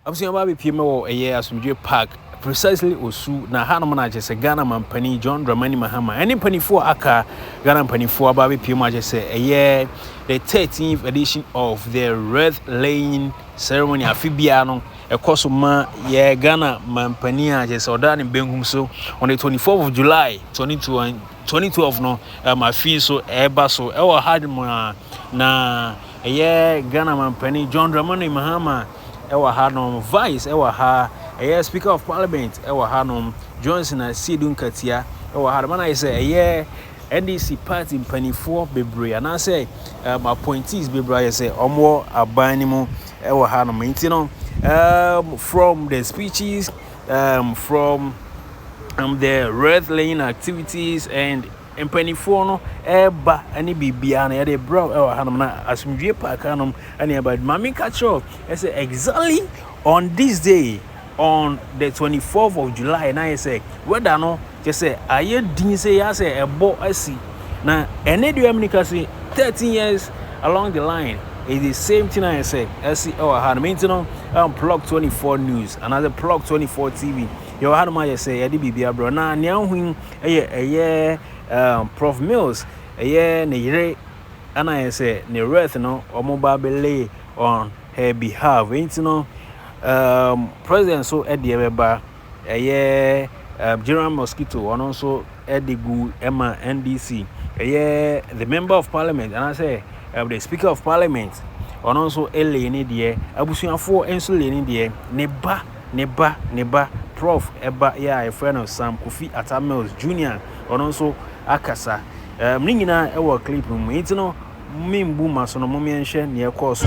Abusia ba be pie me wo Asomdwoe Park precisely osu na hanom na je se Ghana mampani John Mahama any panifo aka Ghana panifo ba be pie ma je se the 13th edition of the wreath-laying ceremony afibia no ekoso ma Ghana mampani a je se oda ne benhum so on the 24th of July 2012 no afi so eba so e wo hadmo na Ghana mampani John Mahama ewa hanom vice ewa ha speaker of parliament ewa hanom Johnson Asidun Katia ewa ha man I say NDC party mpanifo bebre and I say appointees bebre I say omo abanimu ewa hanom intino from the speeches from the wreath-laying activities and mpanifo no eba ani bibia na de bro hanum na Asomdwoe Park hanum ani eba mami catch up say exactly on this day on the 24th of July na say whether no just say aye din say ya say ebo asi na ene do amnika say 13 years along the line is the same thing I say asi hanum intino Plug 24 news another Plug 24 TV yo hanum I say ya de bibia bro na nia hu Prof Mills ne yire ana say ne wreath no omoba belay on her behalf ain't no president so e de beba General Mosquito on also edigu Emma NDC the member of parliament and I say the speaker of parliament on also ele ni de abusuafo enso le ni de ne ba Prof Eba a friend of Sam Kofi Atta Mills Jr. on also akasa mningina ewa clip mu itino mimbu maso no momienhwe ne ekọ so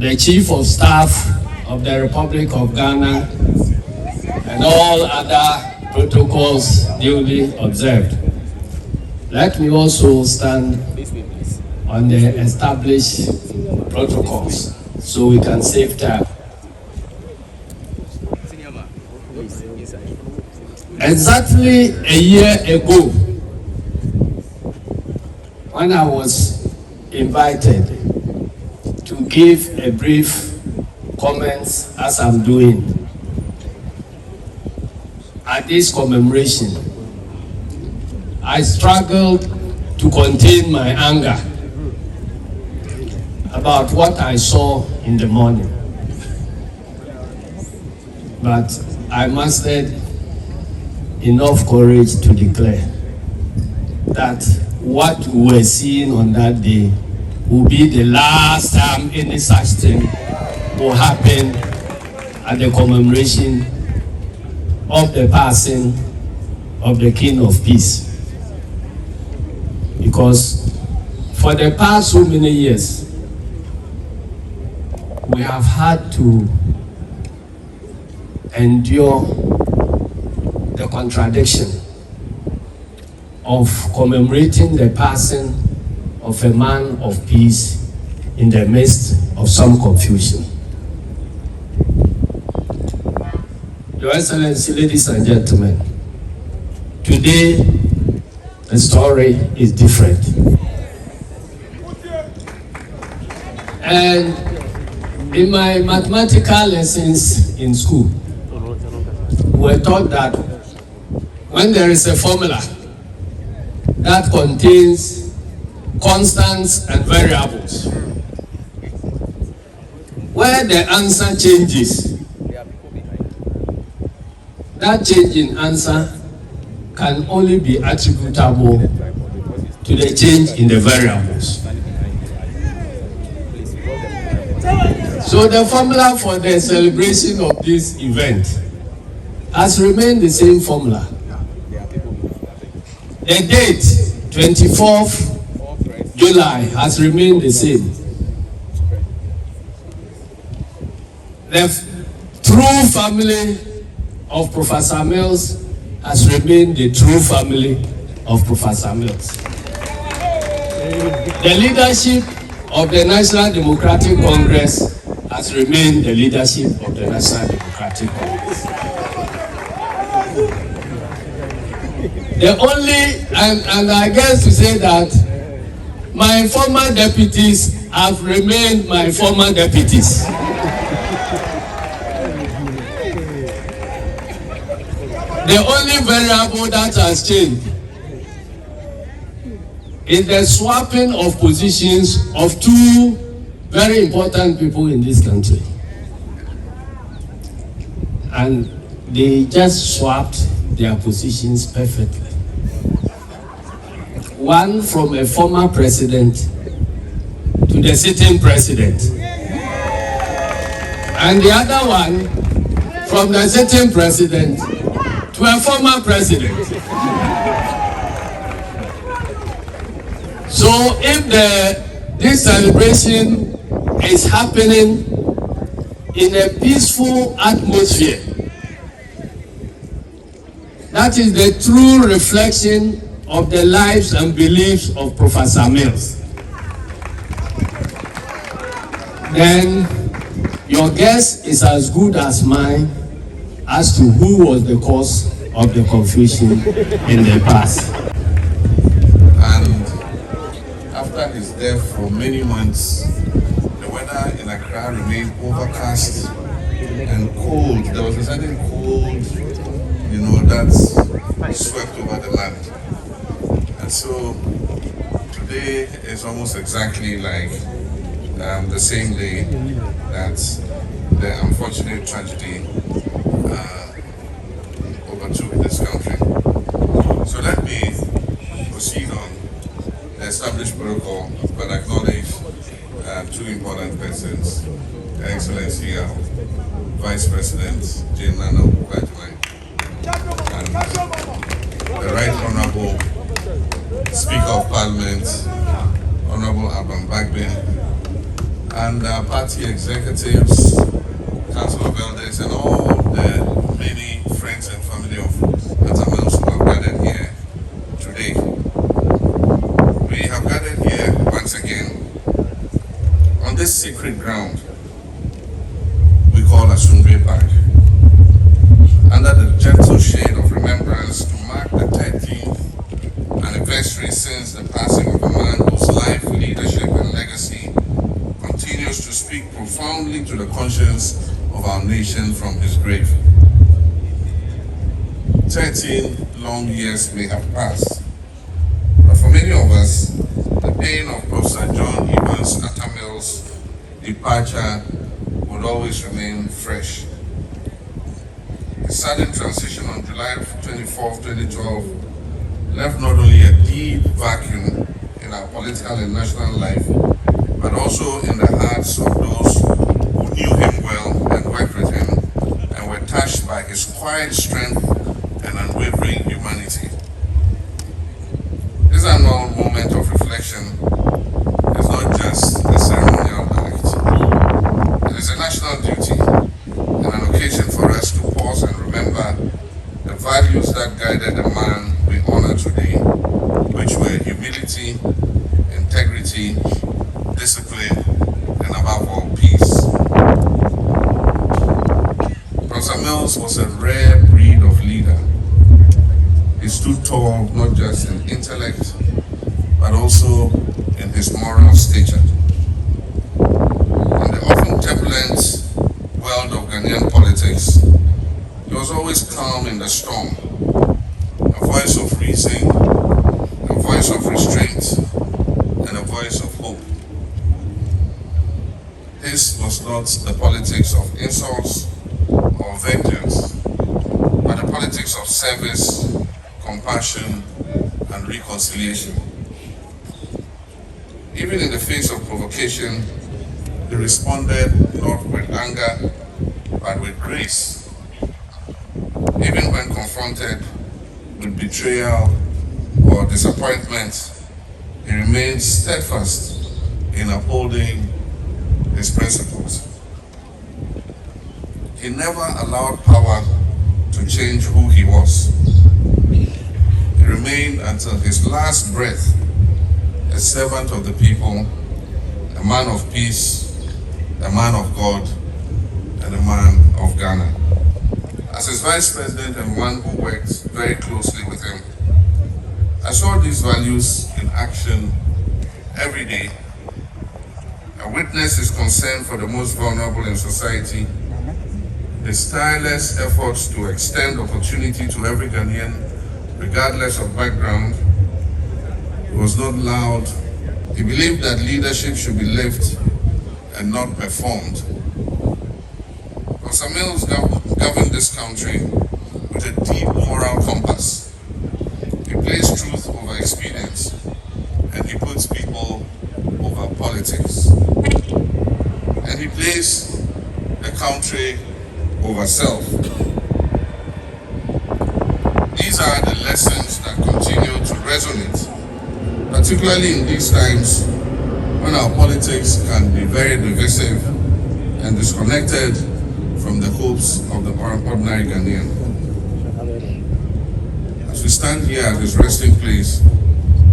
the Chief of Staff of the Republic of Ghana, and all other protocols duly observed. Let me also stand on the established protocols so we can save time. Exactly a year ago, when I was invited to give a brief comments as I'm doing at this commemoration, I struggled to contain my anger about what I saw in the morning. But I mustered enough courage to declare that what we were seeing on that day will be the last time any such thing will happen at the commemoration of the passing of the King of Peace. Because for the past so many years, we have had to endure the contradiction of commemorating the passing of a man of peace in the midst of some confusion. Your Excellency, ladies and gentlemen, today the story is different. And in my mathematical lessons in school, we were taught that when there is a formula that contains constants and variables, where the answer changes, that change in answer can only be attributable to the change in the variables. So the formula for the celebration of this event has remained the same formula. The date, 24th July, has remained the same. The true family of Professor Mills has remained the true family of Professor Mills. The leadership of the National Democratic Congress has remained the leadership of the National Democratic Congress. The only, and I guess to say that my former deputies have remained my former deputies. The only variable that has changed is the swapping of positions of two very important people in this country. And they just swapped their positions perfectly. One from a former president to the sitting president. And the other one from the sitting president to a former president. So if this celebration is happening in a peaceful atmosphere, that is the true reflection of the lives and beliefs of Professor Mills. Then your guess is as good as mine as to who was the cause of the confusion in the past. And after his death for many months, the weather in Accra remained overcast and cold. There was a certain cold, that swept over the land. And so today is almost exactly like the same day that the unfortunate tragedy overtook this country. So let me proceed on the established protocol, but acknowledge two important persons, Her Excellency Vice President Naana Opoku Agyemang and the Right Honorable Speaker of Parliament, Honorable Aban Bagbin, and party executives, council of elders, and all the many friends and family of Atta Mills who have gathered here today. We have gathered here once again on this sacred ground we call Asomdwoe Park, under the gentle shade of remembrance to mark the 13th anniversary since the passing of a man whose life, leadership, and legacy continues to speak profoundly to the conscience of our nation from his grave. 13 long years may have passed, but for many of us, the pain of Prof John Atta Mills' departure would always remain fresh. The sudden transition on July 24, 2012 left not only a deep vacuum in our political and national life, but also in the hearts of those who knew him well and worked with him and were touched by his quiet strength and unwavering humanity. This annual moment of reflection is not just a ceremonial act. It is a national duty and an occasion for us to pause and remember the values that guided the man we honor today, which were humility, integrity, discipline, and above all, peace. Prof Mills was a rare breed of leader. He stood tall not just in intellect, but also in his moral stature. In the often turbulent world of Ghanaian politics, he was always calm in the storm, a voice of reason, a voice of restraint, and a voice of hope. His was not the politics of insults or vengeance, but the politics of service, compassion, and reconciliation. Even in the face of provocation, he responded not with anger, but with grace. Even when confronted with betrayal or disappointment, he remained steadfast in upholding his principles. He never allowed power to change who he was. He remained until his last breath a servant of the people, a man of peace, a man of God, and a man of Ghana. As his vice president and one who worked very closely with him, I saw these values in action every day. I witnessed his concern for the most vulnerable in society, his tireless efforts to extend opportunity to every Ghanaian, regardless of background. He was not loud. He believed that leadership should be lived and not performed. Prof Mills governed this country with a deep moral compass. He placed truth over expedience, and he puts people over politics. And he placed the country over self. These are the lessons that continue to resonate, particularly in these times when our politics can be very divisive and disconnected from the hopes of the ordinary Ghanaian. As we stand here at his resting place,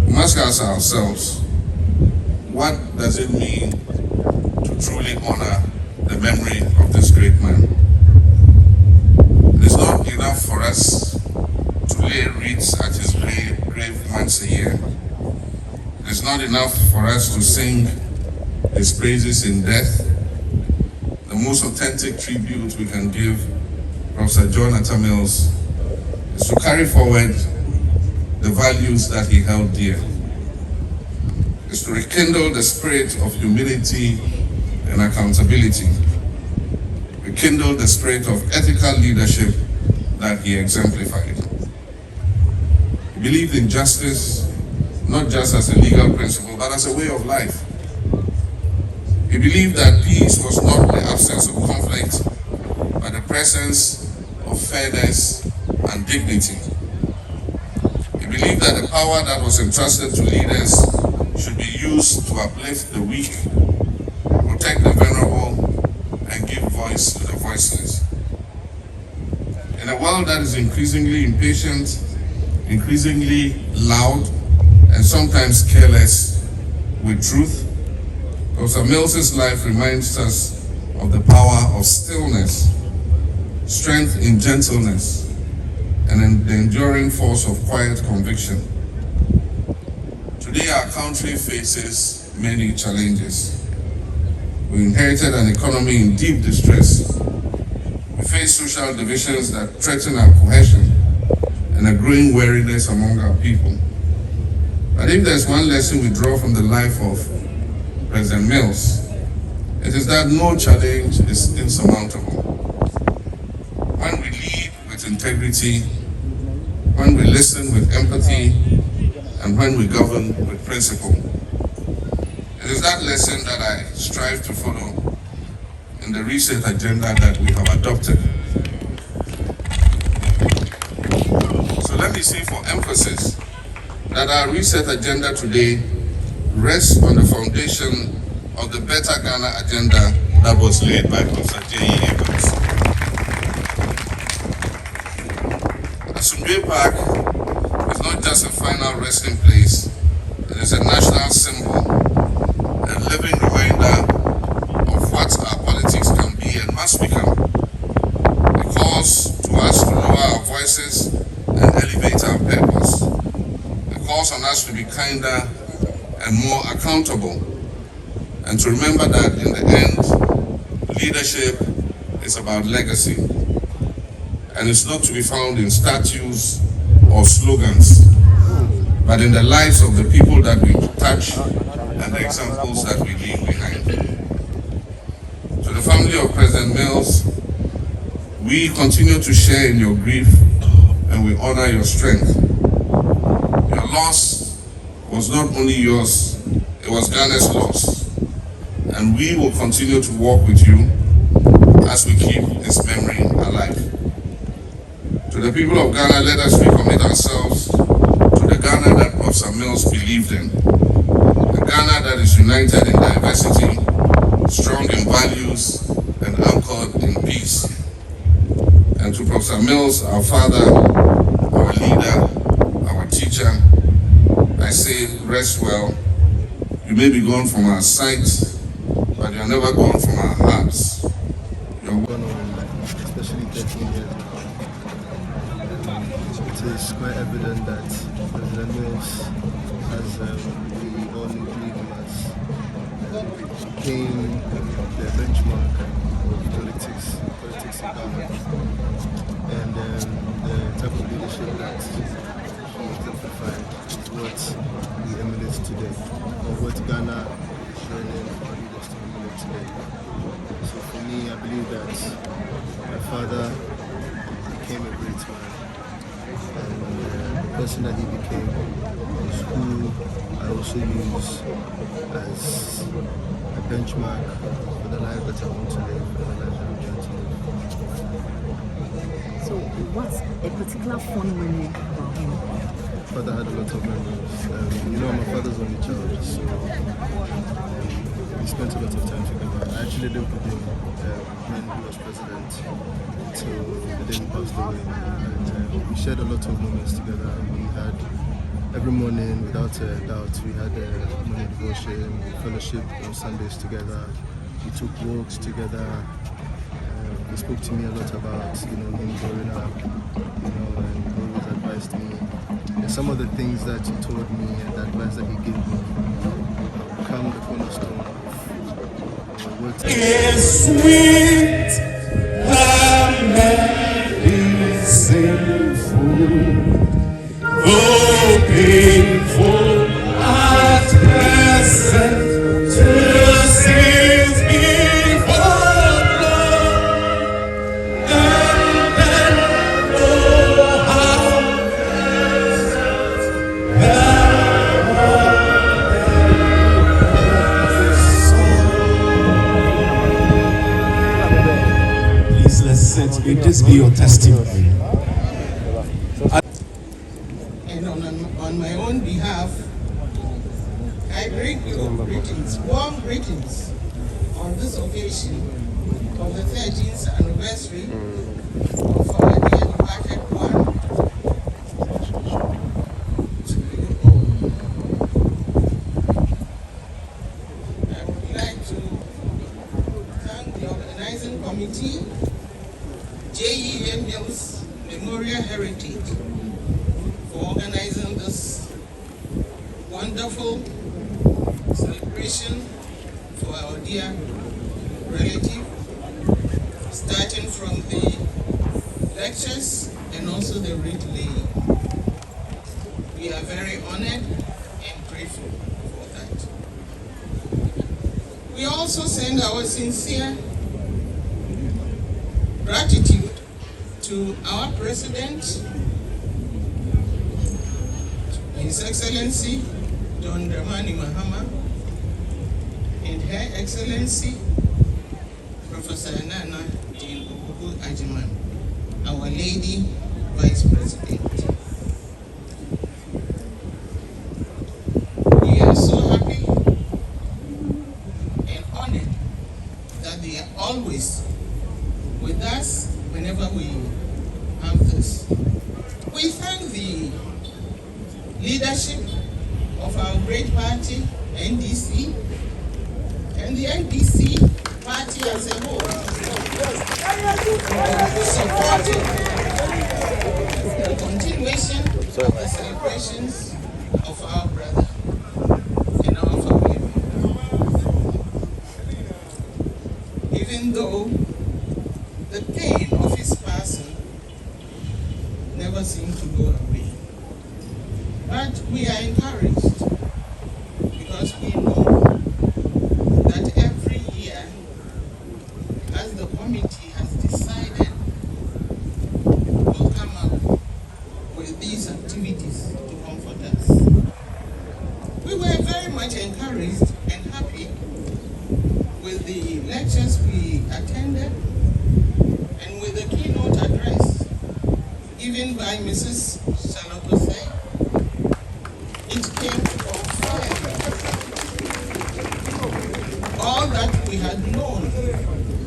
we must ask ourselves, what does it mean to truly honor the memory of this great man? It is not enough for us to lay wreaths at his grave once a year. It is not enough for us to sing his praises in death. The most authentic tribute we can give Prof John Atta Mills is to carry forward the values that he held dear. Is to rekindle the spirit of humility and accountability. Rekindle the spirit of ethical leadership that he exemplified. He believed in justice, not just as a legal principle, but as a way of life. He believed that peace was not the absence of conflict, but the presence of fairness and dignity. He believed that the power that was entrusted to leaders should be used to uplift the weak, protect protect the vulnerable, and give voice to the voiceless. In a world that is increasingly impatient, increasingly loud, and sometimes careless with truth, Prof Mills' life reminds us of the power of stillness, strength in gentleness, and the enduring force of quiet conviction. Today, our country faces many challenges. We inherited an economy in deep distress. We face social divisions that threaten our cohesion and a growing weariness among our people. But if there's one lesson we draw from the life of President Mills, it is that no challenge is insurmountable. When we lead with integrity, when we listen with empathy, and when we govern with principle. It is that lesson that I strive to follow in the reset agenda that we have adopted. So let me say for emphasis that our reset agenda today rests on the foundation of the Better Ghana agenda that was laid by Prof J.E. Abrams. Asomdwoe Park is not just a final resting place, it is a national symbol, a living reminder of what our politics can be and must become. It calls to us to lower our voices and elevate our purpose. It calls on us to be kinder and more accountable, and to remember that in the end, leadership is about legacy, and it's not to be found in statues or slogans, but in the lives of the people that we touch and the examples that we leave behind. To the family of President Mills, we continue to share in your grief and we honor your strength. Your loss was not only yours, it was Ghana's loss. And we will continue to walk with you as we keep his memory alive. To the people of Ghana, let us recommit ourselves to the Ghana that Prof Mills believed in. A Ghana that is united in diversity, strong in values, and anchored in peace. And to Prof Mills, our father, our leader, our teacher, I say, rest well. You may be gone from our sight, but you are never gone from our hearts. Especially 13 years ago. It is quite evident that President Mills, as we all believe him as, became the benchmark of politics in Ghana. And the type of leadership that he exemplified is what we emulate today, or what Ghana is learning our leaders to emulate today. So for me, I believe that my father became a great man, and the person that he became is who I also use as a benchmark for the life that I want to live, for the life that I'm trying to live. So what's a particular fond memory about him? Father had a lot of memories. My father's only child, so we spent a lot of time together. I actually lived with him when he was president until the day he passed away. And we shared a lot of moments together. We had, every morning, without a doubt, we had a morning devotion, fellowship on Sundays together. We took walks together. He spoke to me a lot about, him growing up, and he always advised me. And some of the things that he told me and the advice that he gave me become the cornerstone of what is sweet, medicine food, though painful at present, till sins before Lord, and then know how please let's sit. May this be your testimony. And on my own behalf, I bring you greetings, warm greetings on this occasion of the 13th anniversary of our dear departed one, to you all. I would like to thank the organizing committee, J.E.A. Mills Memorial Heritage, for organizing this wonderful celebration for our dear relative, starting from the lectures and also the wreath-laying. We are very honored and grateful for that. We also send our sincere gratitude to our President, His Excellency John Mahama, and Her Excellency Professor Naana Jane Opoku Agyemang, our Lady Vice President. We are so happy and honored that they are always with us whenever we have this. We thank the leadership of our great party, NDC, and the NDC party as a whole, who supported the continuation of the celebrations of our brother and our family. Even though the pain of his passing never seemed to go away. But we are encouraged because we know that every year, as the committee has decided, we'll come up with these activities to comfort us. We were very much encouraged and happy with the lectures we attended and with the keynote address given by Mrs. Salopose. It came to confirm all that we had known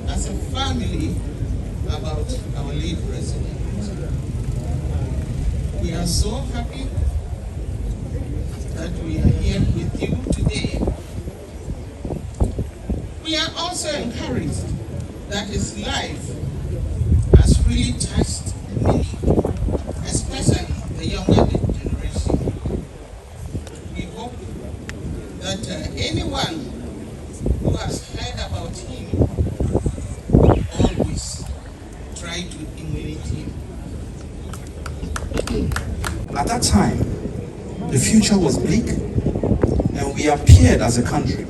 as a family about our late president. We are so happy that we are here with you today. We are also encouraged that his life has really touched many, especially the younger generation. We hope that anyone who has heard about him always try to emulate him. At that time, the future was bleak, and we appeared as a country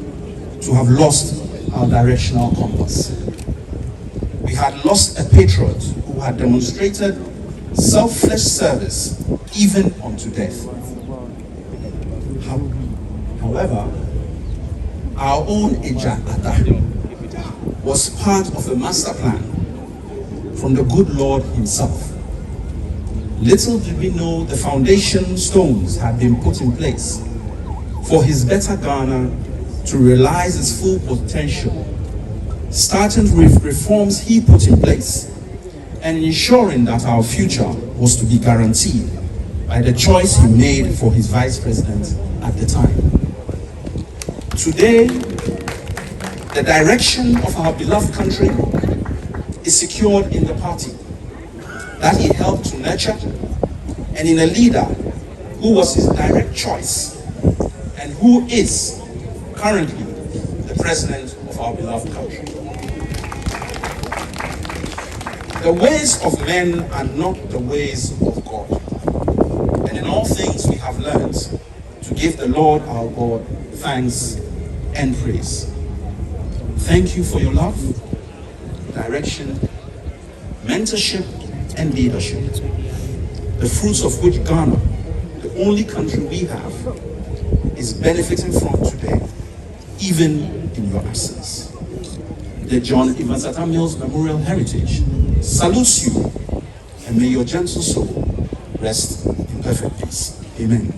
to have lost our directional compass. We had lost a patriot who had demonstrated selfless service even unto death. However, our own Eja Atta was part of a master plan from the good Lord himself. Little did we know the foundation stones had been put in place for his better Ghana to realize its full potential, starting with reforms he put in place and ensuring that our future was to be guaranteed by the choice he made for his vice president at the time. Today, the direction of our beloved country is secured in the party that he helped to nurture and in a leader who was his direct choice and who is currently the president of our beloved country. The ways of men are not the ways of God. And in all things we have learned to give the Lord our God thanks and praise. Thank you for your love, direction, mentorship, and leadership, the fruits of which Ghana, the only country we have, is benefiting from today, even in your absence. The John Mahama Atta Mills Memorial Heritage salutes you, and may your gentle soul rest in perfect peace. Amen.